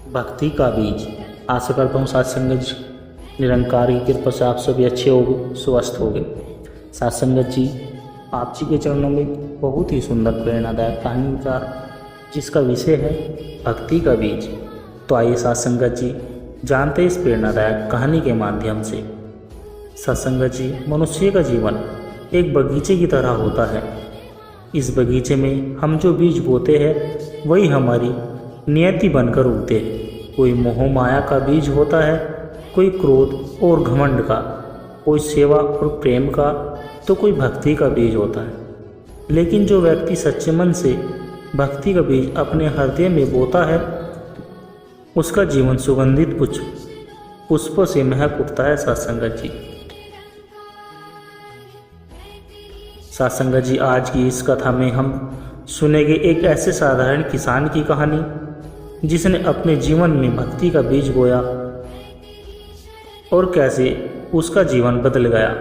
भक्ति का बीज। आशा करता हूँ साथ संगत जी निरंकार की कृपा से आप सभी अच्छे हो गए, स्वस्थ हो गए। साथ संगत जी, आप जी के चरणों में बहुत ही सुंदर प्रेरणादायक कहानी विचार जिसका विषय है भक्ति का बीज। तो आइए साथ संगत जी जानते हैं इस प्रेरणादायक कहानी के माध्यम से। साथ संगत जी, मनुष्य का जीवन एक बगीचे की तरह होता है। इस बगीचे में हम जो बीज बोते हैं वही हमारी नियति बनकर उगते हैं। कोई मोह माया का बीज होता है, कोई क्रोध और घमंड का, कोई सेवा और प्रेम का, तो कोई भक्ति का बीज होता है। लेकिन जो व्यक्ति सच्चे मन से भक्ति का बीज अपने हृदय में बोता है उसका जीवन सुगंधित पुष्पों से महक उठता है। सत्संगत जी, सत्संगत जी, आज की इस कथा में हम सुनेंगे एक ऐसे साधारण किसान की कहानी जिसने अपने जीवन में भक्ति का बीज बोया और कैसे उसका जीवन बदल गया।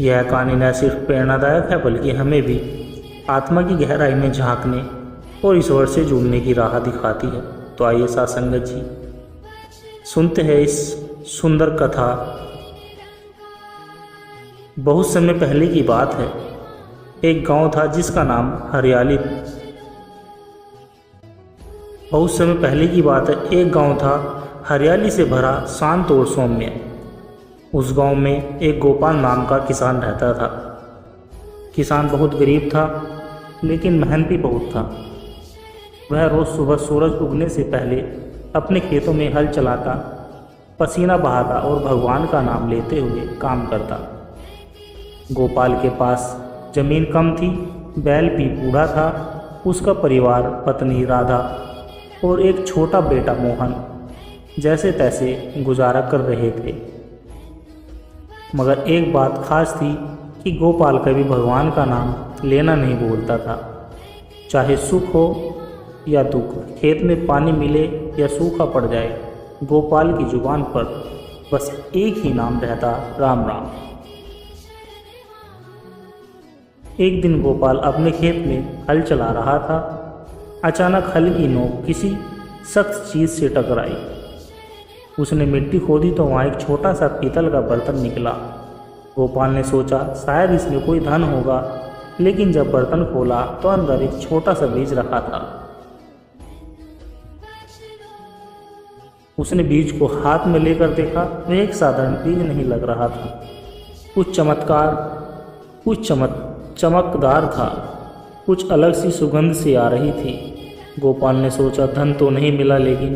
यह कहानी न सिर्फ प्रेरणादायक है बल्कि हमें भी आत्मा की गहराई में झांकने और ईश्वर से जुड़ने की राह दिखाती है। तो आइए साथ संगत जी सुनते हैं इस सुंदर कथा। बहुत समय पहले की बात है। एक गांव था जिसका नाम हरियाली। बहुत समय पहले की बात है। एक गांव था हरियाली से भरा, शांत और सौम्य। उस गांव में एक गोपाल नाम का किसान रहता था। किसान बहुत गरीब था लेकिन मेहनती बहुत था। वह रोज़ सुबह सूरज उगने से पहले अपने खेतों में हल चलाता, पसीना बहाता और भगवान का नाम लेते हुए काम करता। गोपाल के पास जमीन कम थी, बैल भी बूढ़ा था। उसका परिवार, पत्नी राधा और एक छोटा बेटा मोहन जैसे तैसे गुजारा कर रहे थे। मगर एक बात खास थी कि गोपाल कभी भगवान का नाम लेना नहीं भूलता था। चाहे सुख हो या दुख, खेत में पानी मिले या सूखा पड़ जाए, गोपाल की जुबान पर बस एक ही नाम रहता, राम राम। एक दिन गोपाल अपने खेत में हल चला रहा था। अचानक हल की नोक किसी सख्त चीज़ से टकराई। उसने मिट्टी खोदी तो वहाँ एक छोटा सा पीतल का बर्तन निकला। गोपाल ने सोचा शायद इसमें कोई धन होगा, लेकिन जब बर्तन खोला तो अंदर एक छोटा सा बीज रखा था। उसने बीज को हाथ में लेकर देखा। वह एक साधारण बीज नहीं लग रहा था, कुछ चमकदार था। कुछ अलग सी सुगंध सी आ रही थी। गोपाल ने सोचा धन तो नहीं मिला, लेकिन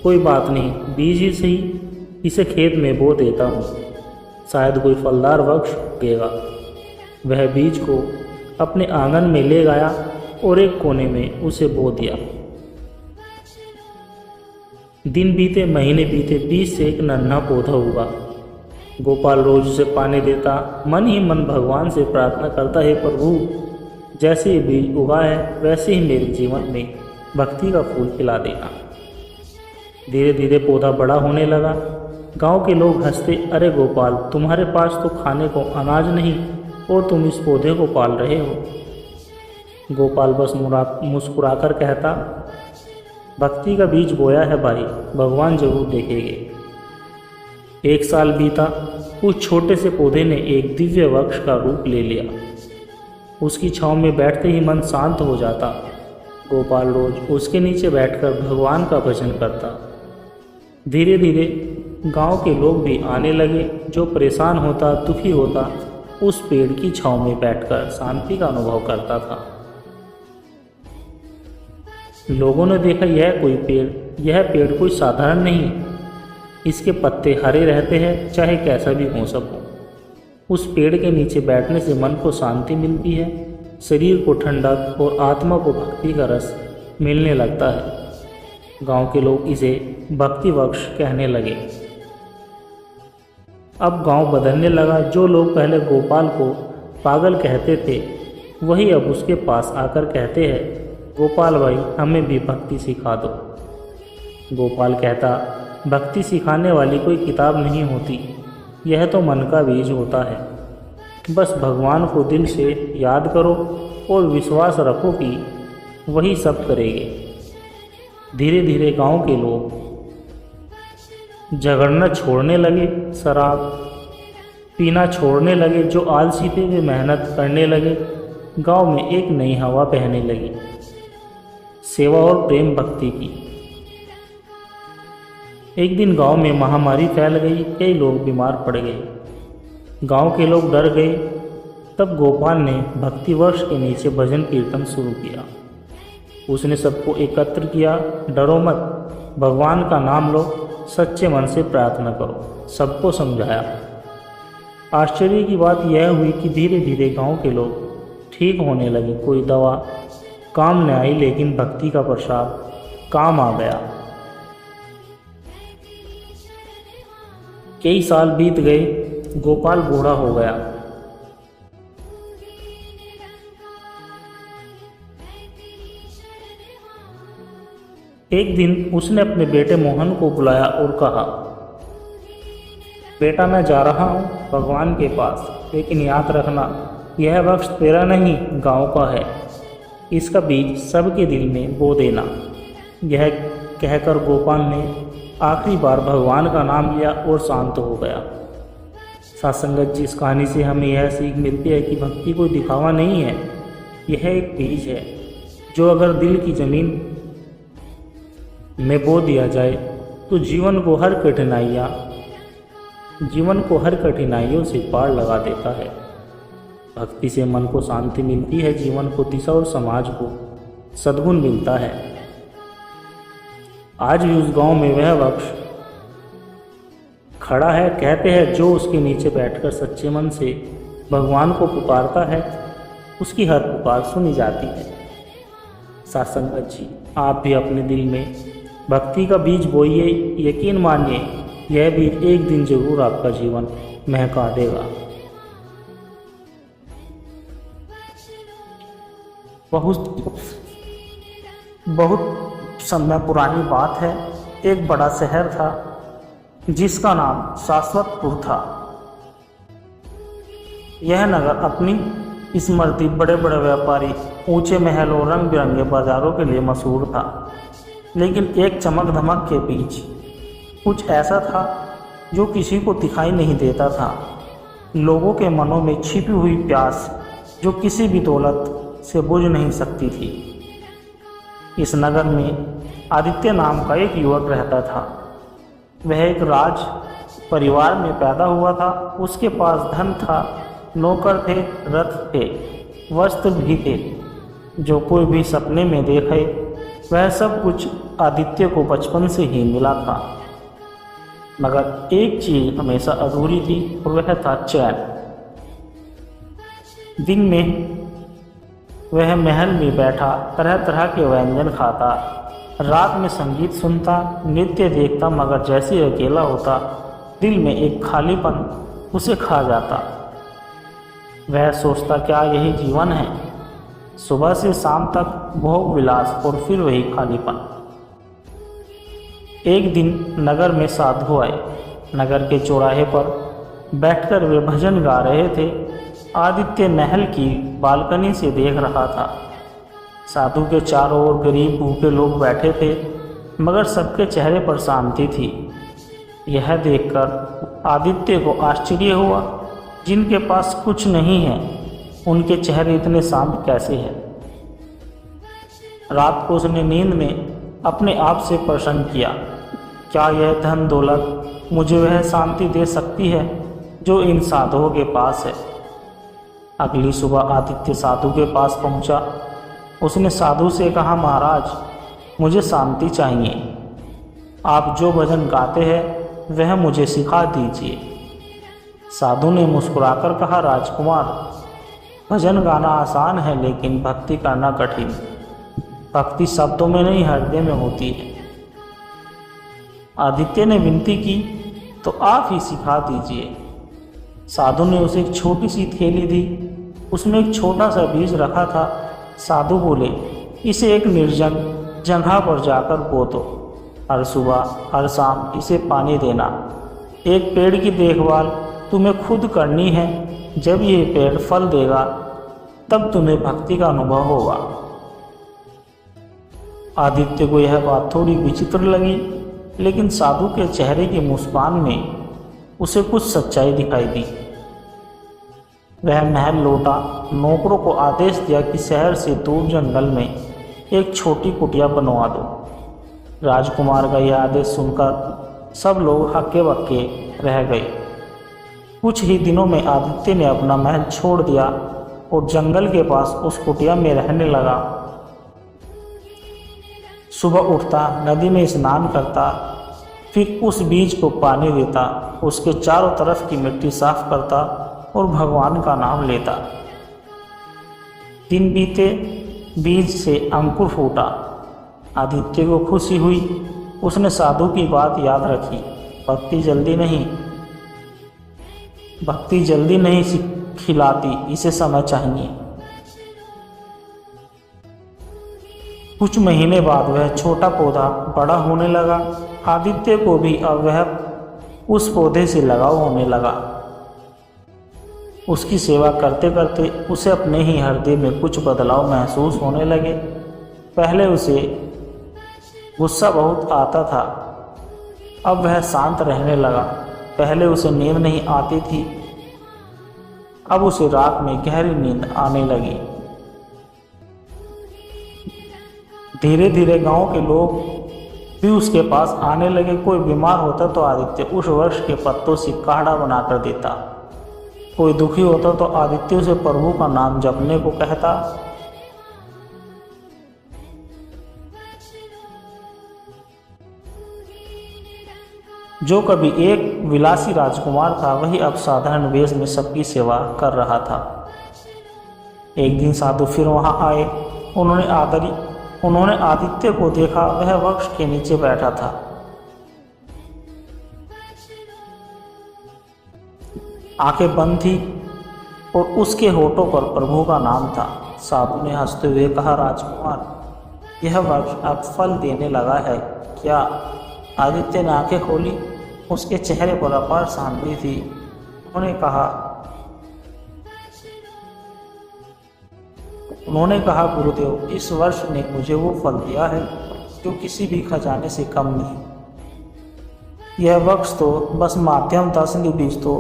कोई बात नहीं, बीज ही सही, इसे खेत में बो देता हूँ, शायद कोई फलदार वृक्ष उगेगा। वह बीज को अपने आंगन में ले गया और एक कोने में उसे बो दिया। दिन बीते, महीने बीते, बीज से एक नन्हा पौधा उगा। गोपाल रोज उसे पानी देता, मन ही मन भगवान से प्रार्थना करता है, प्रभु जैसे ये बीज उगा है वैसे ही मेरे जीवन में भक्ति का फूल खिला देना। धीरे धीरे पौधा बड़ा होने लगा। गांव के लोग हंसते, अरे गोपाल, तुम्हारे पास तो खाने को अनाज नहीं और तुम इस पौधे को पाल रहे हो। गोपाल बस मुस्कुराकर कहता, भक्ति का बीज बोया है भाई, भगवान जरूर देखेंगे। एक साल बीता। उस छोटे से पौधे ने एक दिव्य वृक्ष का रूप ले लिया। उसकी छांव में बैठते ही मन शांत हो जाता। गोपाल रोज उसके नीचे बैठकर भगवान का भजन करता। धीरे धीरे गांव के लोग भी आने लगे। जो परेशान होता, दुखी होता, उस पेड़ की छांव में बैठकर शांति का अनुभव करता था। लोगों ने देखा यह पेड़ कोई साधारण नहीं, इसके पत्ते हरे रहते हैं, चाहे कैसा भी मौसम हो। उस पेड़ के नीचे बैठने से मन को शांति मिलती है, शरीर को ठंडक और आत्मा को भक्ति का रस मिलने लगता है। गांव के लोग इसे भक्ति वृक्ष कहने लगे। अब गांव बदलने लगा। जो लोग पहले गोपाल को पागल कहते थे, वही अब उसके पास आकर कहते हैं, गोपाल भाई, हमें भी भक्ति सिखा दो। गोपाल कहता, भक्ति सिखाने वाली कोई किताब नहीं होती, यह तो मन का बीज होता है। बस भगवान को दिल से याद करो और विश्वास रखो कि वही सब करेंगे। धीरे धीरे गांव के लोग झगड़ना छोड़ने लगे, शराब पीना छोड़ने लगे। जो आलसी थे वे मेहनत करने लगे। गांव में एक नई हवा बहने लगी, सेवा और प्रेम भक्ति की। एक दिन गांव में महामारी फैल गई, कई लोग बीमार पड़ गए। गांव के लोग डर गए। तब गोपाल ने भक्ति वृक्ष के नीचे भजन कीर्तन शुरू किया। उसने सबको एकत्र किया। डरो मत, भगवान का नाम लो, सच्चे मन से प्रार्थना करो, सबको समझाया। आश्चर्य की बात यह हुई कि धीरे धीरे गांव के लोग ठीक होने लगे। कोई दवा काम न आई, लेकिन भक्ति का प्रसाद काम आ गया। कई साल बीत गए। गोपाल बूढ़ा हो गया। एक दिन उसने अपने बेटे मोहन को बुलाया और कहा, बेटा मैं जा रहा हूँ भगवान के पास, लेकिन याद रखना यह वृक्ष तेरा नहीं गांव का है। इसका बीज सबके दिल में बो देना। यह कहकर गोपाल ने आखिरी बार भगवान का नाम लिया और शांत हो गया। सत्संगत जी, इस कहानी से हमें यह सीख मिलती है कि भक्ति कोई दिखावा नहीं है, यह एक बीज है जो अगर दिल की जमीन में बो दिया जाए तो जीवन को हर कठिनाइयों से पार लगा देता है। भक्ति से मन को शांति मिलती है, जीवन को दिशा और समाज को सद्गुण मिलता है। आज भी उस गांव में वह वृक्ष खड़ा है। कहते हैं जो उसके नीचे बैठकर सच्चे मन से भगवान को पुकारता है, उसकी हर पुकार सुनी जाती है। सत्संगत जी, आप भी अपने दिल में भक्ति का बीज बोइए। यकीन मानिए यह बीज एक दिन जरूर आपका जीवन महका देगा। बहुत समय पुरानी बात है। एक बड़ा शहर था जिसका नाम शाश्वतपुर था। यह नगर अपनी स्मृति, बड़े बड़े व्यापारी, ऊंचे महल और रंग बिरंगे बाजारों के लिए मशहूर था। लेकिन एक चमक धमक के बीच कुछ ऐसा था जो किसी को दिखाई नहीं देता था। लोगों के मनों में छिपी हुई प्यास जो किसी भी दौलत से बुझ नहीं सकती थी। इस नगर में आदित्य नाम का एक युवक रहता था। वह एक राज परिवार में पैदा हुआ था। उसके पास धन था, नौकर थे, रथ थे, वस्त्र भी थे। जो कोई भी सपने में देखे वह सब कुछ आदित्य को बचपन से ही मिला था। मगर एक चीज हमेशा अधूरी थी और वह था चैन। दिन में वह महल में बैठा तरह तरह के व्यंजन खाता, रात में संगीत सुनता, नृत्य देखता, मगर जैसे ही अकेला होता दिल में एक खालीपन उसे खा जाता। वह सोचता क्या यही जीवन है? सुबह से शाम तक भोग विलास और फिर वही खालीपन। एक दिन नगर में साधु आए। नगर के चौराहे पर बैठकर वे भजन गा रहे थे। आदित्य महल की बालकनी से देख रहा था। साधु के चारों ओर गरीब भूखे लोग बैठे थे, मगर सबके चेहरे पर शांति थी। यह देखकर आदित्य को आश्चर्य हुआ। जिनके पास कुछ नहीं है उनके चेहरे इतने शांत कैसे हैं? रात को उसने नींद में अपने आप से प्रश्न किया, क्या यह धन दौलत मुझे वह शांति दे सकती है जो इन साधुओं के पास है? अगली सुबह आदित्य साधु के पास पहुंचा। उसने साधु से कहा, महाराज मुझे शांति चाहिए। आप जो भजन गाते हैं वह मुझे सिखा दीजिए। साधु ने मुस्कुराकर कहा, राजकुमार भजन गाना आसान है लेकिन भक्ति करना कठिन। भक्ति शब्दों में नहीं हृदय में होती है। आदित्य ने विनती की, तो आप ही सिखा दीजिए। साधु ने उसे एक छोटी सी थैली दी। उसमें एक छोटा सा बीज रखा था। साधु बोले, इसे एक निर्जन जगह पर जाकर बो दो। हर सुबह हर शाम इसे पानी देना। एक पेड़ की देखभाल तुम्हें खुद करनी है। जब ये पेड़ फल देगा तब तुम्हें भक्ति का अनुभव होगा। आदित्य को यह बात थोड़ी विचित्र लगी, लेकिन साधु के चेहरे की मुस्कान में उसे कुछ सच्चाई दिखाई दी। वह महल लौटा, नौकरों को आदेश दिया कि शहर से दूर जंगल में एक छोटी कुटिया बनवा दो। राजकुमार का यह आदेश सुनकर सब लोग हक्के बक्के रह गए। कुछ ही दिनों में आदित्य ने अपना महल छोड़ दिया और जंगल के पास उस कुटिया में रहने लगा। सुबह उठता, नदी में स्नान करता, फिर उस बीज को पानी देता, उसके चारों तरफ की मिट्टी साफ करता और भगवान का नाम लेता। दिन बीते, बीज से अंकुर फूटा। आदित्य को खुशी हुई। उसने साधु की बात याद रखी। भक्ति जल्दी नहीं खिलाती, इसे समय चाहिए। कुछ महीने बाद वह छोटा पौधा बड़ा होने लगा। आदित्य को भी अब वह उस पौधे से लगाव होने लगा। उसकी सेवा करते करते उसे अपने ही हृदय में कुछ बदलाव महसूस होने लगे। पहले उसे गुस्सा बहुत आता था, अब वह शांत रहने लगा। पहले उसे नींद नहीं आती थी, अब उसे रात में गहरी नींद आने लगी। धीरे धीरे गांव के लोग भी उसके पास आने लगे। कोई बीमार होता तो आदित्य उस वृक्ष के पत्तों से काढ़ा बनाकर देता। कोई दुखी होता तो आदित्य उसे प्रभु का नाम जपने को कहता। जो कभी एक विलासी राजकुमार था, वही अब साधारण वेश में सबकी सेवा कर रहा था। एक दिन साधु फिर वहां आए। उन्होंने आदित्य को देखा। वह वृक्ष के नीचे बैठा था। आंखें बंद थी और उसके होठों पर प्रभु का नाम था। साधु ने हंसते हुए कहा, राजकुमार, यह वृक्ष अब फल देने लगा है क्या? आदित्य ने आंखें खोली। उसके चेहरे पर अपार शांति थी। उन्होंने कहा, गुरुदेव, इस वर्ष ने मुझे वो फल दिया है जो किसी भी खजाने से कम नहीं। यह वृक्ष तो बस माध्यम था, असली बीज तो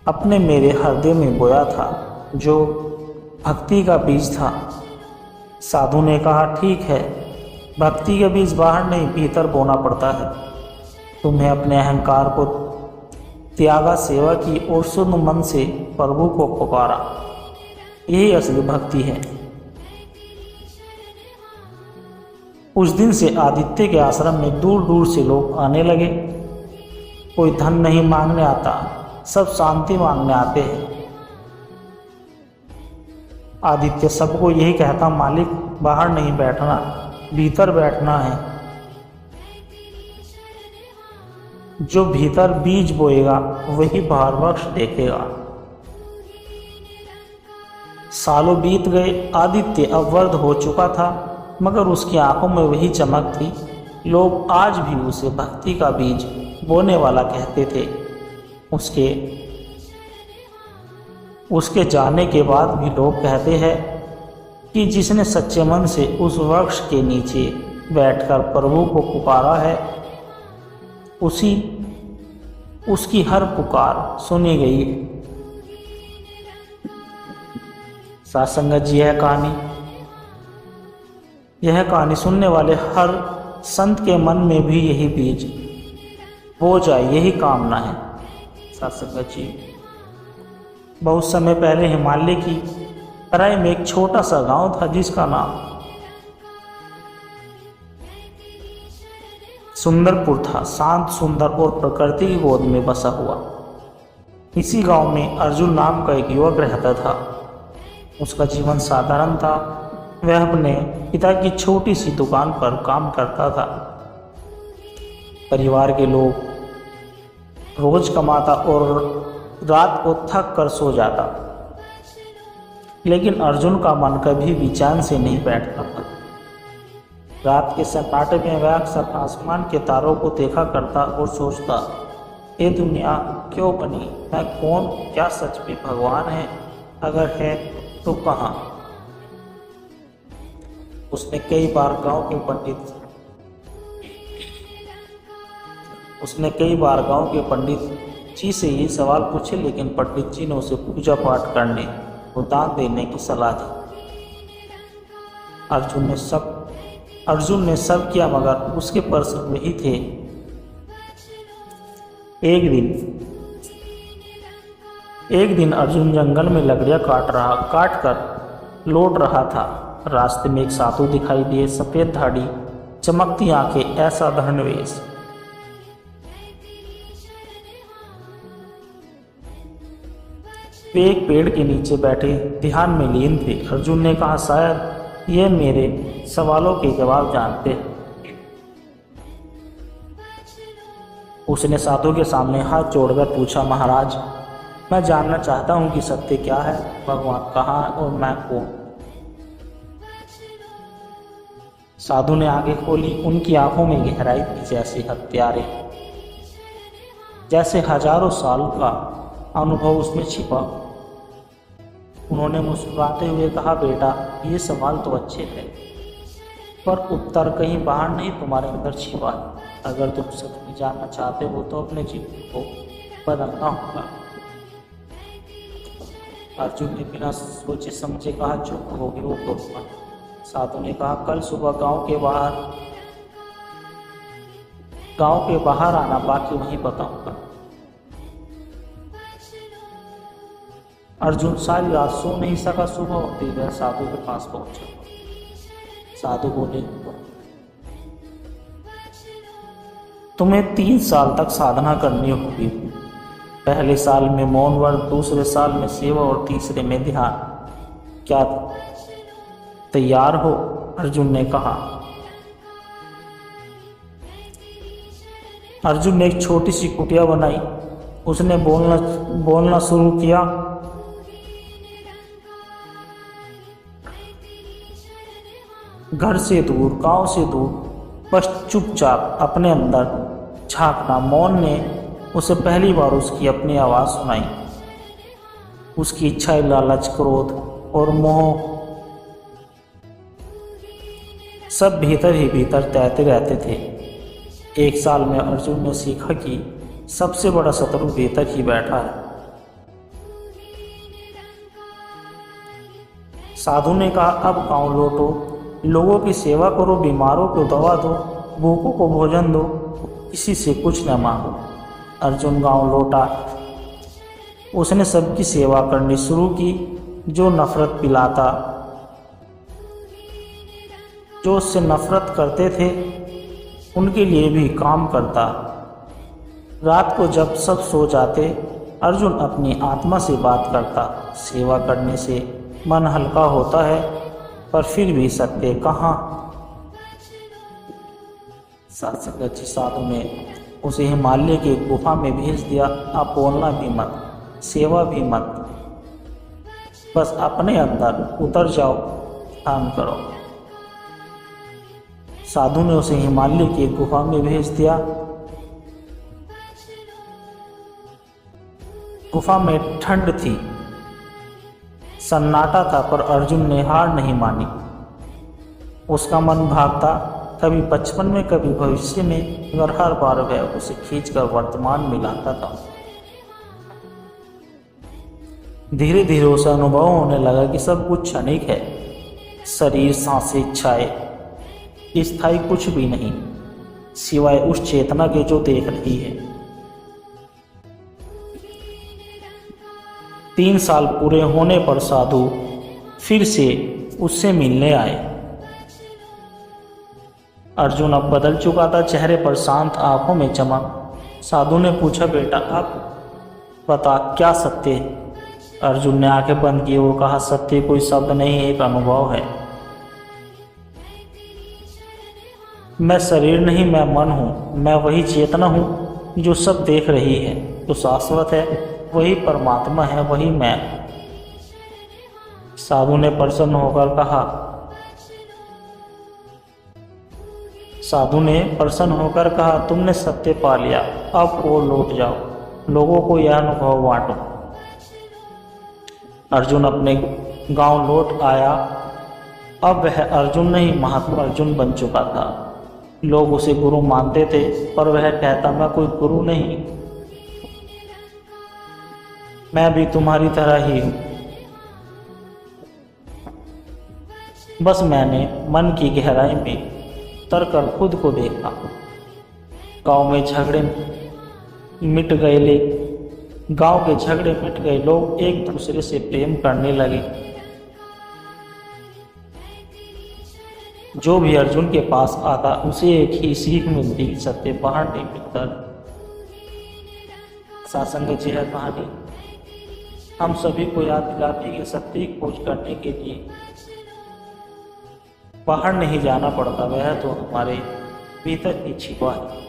अपने मेरे हृदय में बोया था, जो भक्ति का बीज था। साधु ने कहा, ठीक है, भक्ति का बीज बाहर नहीं भीतर बोना पड़ता है। तुम्हें अपने अहंकार को त्यागा, सेवा की और शुद्ध मन से प्रभु को पुकारा, यही असली भक्ति है। उस दिन से आदित्य के आश्रम में दूर दूर से लोग आने लगे। कोई धन नहीं मांगने आता, सब शांति मांगने आते हैं। आदित्य सबको यही कहता, मालिक, बाहर नहीं बैठना, भीतर बैठना है। जो भीतर बीज बोएगा वही बाहर वृक्ष देखेगा। सालों बीत गए। आदित्य अब वृद्ध हो चुका था, मगर उसकी आंखों में वही चमक थी। लोग आज भी उसे भक्ति का बीज बोने वाला कहते थे। उसके जाने के बाद भी लोग कहते हैं कि जिसने सच्चे मन से उस वृक्ष के नीचे बैठकर प्रभु को पुकारा है, उसकी हर पुकार सुनी गई। साथ संगत जी, यह कहानी सुनने वाले हर संत के मन में भी यही बीज बो जाए, यही कामना है। साथ संगत जी, बहुत समय पहले हिमालय की तराई में एक छोटा सा गांव था जिसका नाम सुंदरपुर था। शांत, सुंदर और प्रकृति की गोद में बसा हुआ। इसी गांव में अर्जुन नाम का एक युवक रहता था। उसका जीवन साधारण था। वह अपने पिता की छोटी सी दुकान पर काम करता था। परिवार के लोग रोज कमाता और रात को थक कर सो जाता, लेकिन अर्जुन का मन कभी भी चैन से नहीं बैठता था। रात के सन्नाटे में वह अक्सर आसमान के तारों को देखा करता और सोचता, ये दुनिया क्यों बनी? मैं कौन? क्या सच में भगवान है? अगर है तो कहाँ? उसने कई बार गांव के पंडित जी से ये सवाल पूछे, लेकिन पंडित जी ने उसे पूजा पाठ करने और दान देने की सलाह दी। अर्जुन ने सब किया, मगर उसके प्रश्न वही थे। एक दिन अर्जुन जंगल में लकड़ियां काट कर लौट रहा था। रास्ते में एक साधु दिखाई दिए, सफेद दाढ़ी, चमकती आंखें, ऐसा धर्मवेश। वे एक पेड़ के नीचे बैठे ध्यान में लीन थे। अर्जुन ने कहा, शायद ये मेरे सवालों के जवाब जानते हैं। उसने साधु के सामने हाथ जोड़कर पूछा, महाराज, मैं जानना चाहता हूं कि सत्य क्या है, भगवान कहाँ और मैं कौन। साधु ने आंखें खोली। उनकी आंखों में गहराई थी, जैसे हजारों साल का अनुभव उसमें छिपा। उन्होंने मुस्कुराते हुए कहा, बेटा, ये सवाल तो अच्छे थे, पर उत्तर कहीं बाहर नहीं, तुम्हारे अंदर छिपा है। अगर तुम सच में जानना चाहते हो तो अपने जीवन को बदलना होगा। अर्जुन ने बिना सोचे समझे कहा, चुप हो गए वो। साधु ने कहा, कल सुबह गांव के बाहर आना, बाकी वहीं बताऊंगा। अर्जुन सारी रात सो नहीं सका। सुबह होते वह साधु के पास पहुंचा। साधु बोले, तुम्हें 3 साल तक साधना करनी होगी। पहले साल में मौन व्रत, दूसरे साल में सेवा और तीसरे में ध्यान। क्या तैयार हो? अर्जुन ने कहा। अर्जुन ने एक छोटी सी कुटिया बनाई। उसने बोलना शुरू किया, घर से दूर, गांव से दूर, बस चुपचाप अपने अंदर झांकना। मौन ने उसे पहली बार उसकी अपनी आवाज़ सुनाई। उसकी इच्छा, लालच, क्रोध और मोह सब भीतर ही भीतर तैरते रहते थे। 1 साल में अर्जुन ने सीखा कि सबसे बड़ा शत्रु भीतर ही बैठा है। साधु ने कहा, अब गांव लौटो, लोगों की सेवा करो, बीमारों को दवा दो, भूखों को भोजन दो, किसी से कुछ न मांगो। अर्जुन गांव लौटा। उसने सबकी सेवा करनी शुरू की। जो उससे नफरत करते थे उनके लिए भी काम करता। रात को जब सब सो जाते, अर्जुन अपनी आत्मा से बात करता। सेवा करने से मन हल्का होता है, पर फिर भी सत्य कहाँ। साधु ने उसे हिमालय की गुफा में भेज दिया। आप बोलना भी मत, सेवा भी मत, बस अपने अंदर उतर जाओ, ध्यान करो। साधु ने उसे हिमालय की गुफा में भेज दिया। गुफा में ठंड थी, सन्नाटा था, पर अर्जुन ने हार नहीं मानी। उसका मन भागता, कभी बचपन में, कभी भविष्य में, मगर हर बार वह उसे खींचकर वर्तमान में लाता था। धीरे धीरे उसे अनुभव होने लगा कि सब कुछ क्षणिक है। शरीर, सांसें, इच्छाएं, स्थायी कुछ भी नहीं, सिवाय उस चेतना के जो देख रही है। 3 साल पूरे होने पर साधु फिर से उससे मिलने आए। अर्जुन अब बदल चुका था, चेहरे पर शांत, आंखों में चमक। साधु ने पूछा, बेटा, अब बता, क्या सत्य है? अर्जुन ने आंखें बंद की। वो कहा, सत्य कोई शब्द नहीं, एक अनुभव है। मैं शरीर नहीं, मैं मन हूँ। मैं वही चेतना हूँ जो सब देख रही है, जो शाश्वत है, वही परमात्मा है, वही मैं। साधु ने प्रसन्न होकर कहा, तुमने सत्य पा लिया, अब वो लौट जाओ, लोगों को यह अनुभव बांटो। अर्जुन अपने गांव लौट आया। अब वह अर्जुन नहीं महात्मा अर्जुन बन चुका था। लोग उसे गुरु मानते थे पर वह कहता मैं कोई गुरु नहीं, मैं भी तुम्हारी तरह ही हूं। बस मैंने मन की गहराई में उतरकर खुद को देखा। गांव में झगड़े मिट गए गांव के झगड़े मिट गए, लोग एक दूसरे से प्रेम करने लगे। जो भी अर्जुन के पास आता उसे एक ही सीख मिलती, सत्य बाहर नहीं मिलकर। सासंग जी है कहानी हम सभी को याद दिलाती है सत्य की खोज करने के लिए बाहर नहीं जाना पड़ता, वह तो हमारे भीतर ही छिपा है।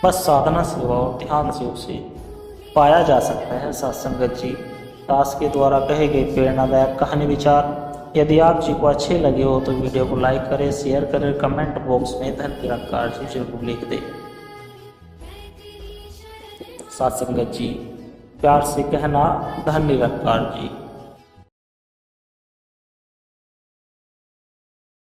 बस साधना से और ध्यान से उसे पाया जा सकता है। सत्संगत जी दास के द्वारा कहे गए प्रेरणादायक कहानी विचार यदि आप जी को अच्छे लगे हो तो वीडियो को लाइक करें, शेयर करें, कमेंट बॉक्स में धन निरंकार जी जरूर लिख दें। सत्संगत जी प्यार से कहना धन निरंकार जी।